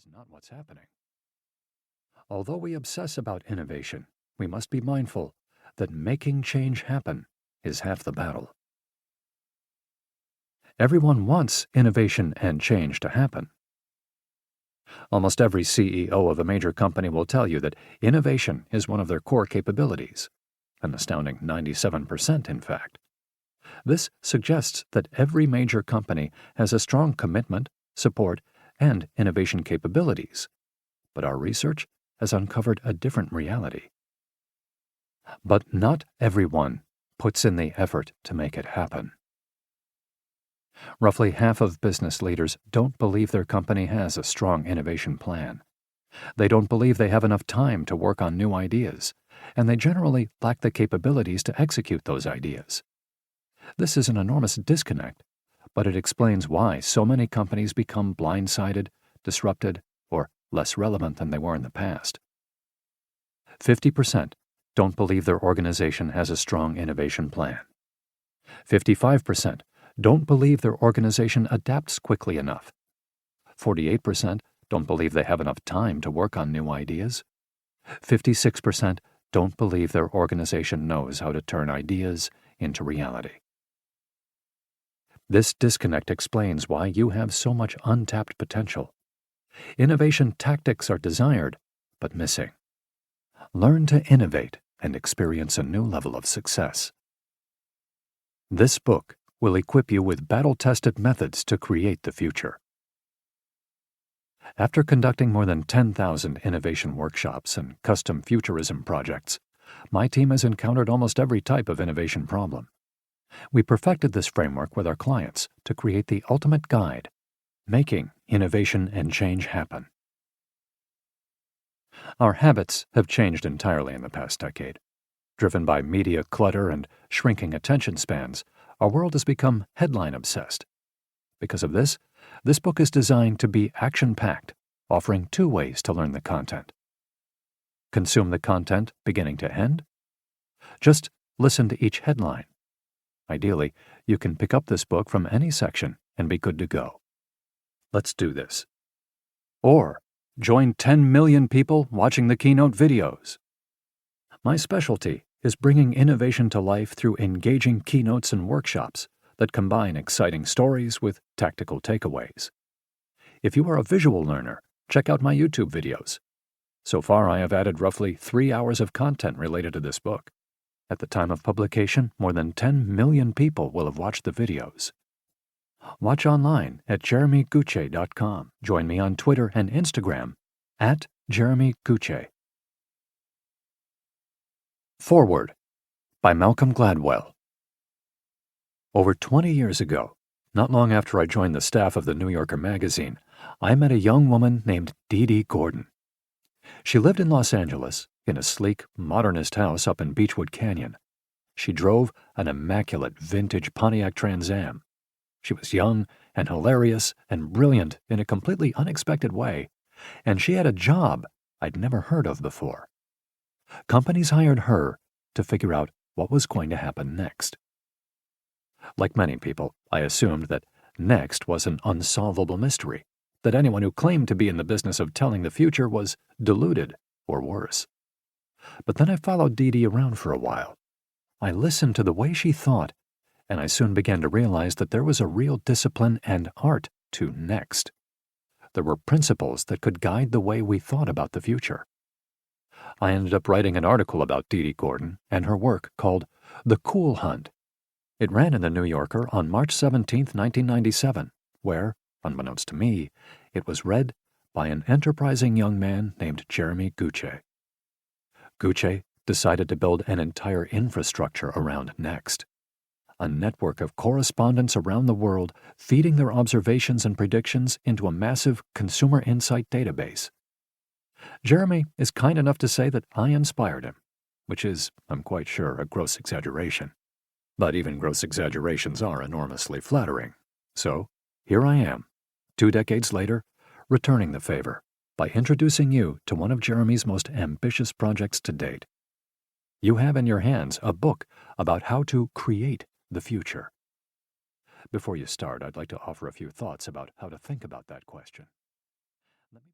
is not what's happening. Although we obsess about innovation, we must be mindful that making change happen is half the battle. Everyone wants innovation and change to happen. Almost every CEO of a major company will tell you that innovation is one of their core capabilities, an astounding 97%, in fact. This suggests that every major company has a strong commitment, support, and innovation capabilities, but our research has uncovered a different reality. But not everyone puts in the effort to make it happen. Roughly half of business leaders don't believe their company has a strong innovation plan. They don't believe they have enough time to work on new ideas, and they generally lack the capabilities to execute those ideas. This is an enormous disconnect, but it explains why so many companies become blindsided, disrupted, or less relevant than they were in the past. 50% don't believe their organization has a strong innovation plan. 55% don't believe their organization adapts quickly enough. 48% don't believe they have enough time to work on new ideas. 56% don't believe their organization knows how to turn ideas into reality. This disconnect explains why you have so much untapped potential. Innovation tactics are desired, but missing. Learn to innovate and experience a new level of success. This book will equip you with battle-tested methods to create the future. After conducting more than 10,000 innovation workshops and custom futurism projects, my team has encountered almost every type of innovation problem. We perfected this framework with our clients to create the ultimate guide, making innovation and change happen. Our habits have changed entirely in the past decade. Driven by media clutter and shrinking attention spans, our world has become headline-obsessed. Because of this, this book is designed to be action-packed, offering 2 ways to learn the content. Consume the content beginning to end. Just listen to each headline. Ideally, you can pick up this book from any section and be good to go. Let's do this. Or join 10 million people watching the keynote videos. My specialty is bringing innovation to life through engaging keynotes and workshops that combine exciting stories with tactical takeaways. If you are a visual learner, check out my YouTube videos. So far, I have added roughly 3 hours of content related to this book. At the time of publication, more than 10 million people will have watched the videos. Watch online at jeremygutsche.com. Join me on Twitter and Instagram at jeremygutsche. Forward by Malcolm Gladwell. Over 20 years ago, not long after I joined the staff of the New Yorker magazine, I met a young woman named Dee Gordon. She lived in Los Angeles in a sleek, modernist house up in Beechwood Canyon. She drove an immaculate vintage Pontiac Trans Am. She was young and hilarious and brilliant in a completely unexpected way, and she had a job I'd never heard of before. Companies hired her to figure out what was going to happen next. Like many people, I assumed that next was an unsolvable mystery, that anyone who claimed to be in the business of telling the future was deluded or worse. But then I followed Dee around for a while. I listened to the way she thought, and I soon began to realize that there was a real discipline and art to next. There were principles that could guide the way we thought about the future. I ended up writing an article about Dee Gordon and her work called The Cool Hunt. It ran in the New Yorker on March 17, 1997, where, unbeknownst to me, it was read by an enterprising young man named Jeremy Gutsche. Gutsche decided to build an entire infrastructure around Next, a network of correspondents around the world feeding their observations and predictions into a massive consumer insight database. Jeremy is kind enough to say that I inspired him, which is, I'm quite sure, a gross exaggeration. But even gross exaggerations are enormously flattering. So, here I am, 2 decades later, returning the favor by introducing you to one of Jeremy's most ambitious projects to date. You have in your hands a book about how to create the future. Before you start, I'd like to offer a few thoughts about how to think about that question.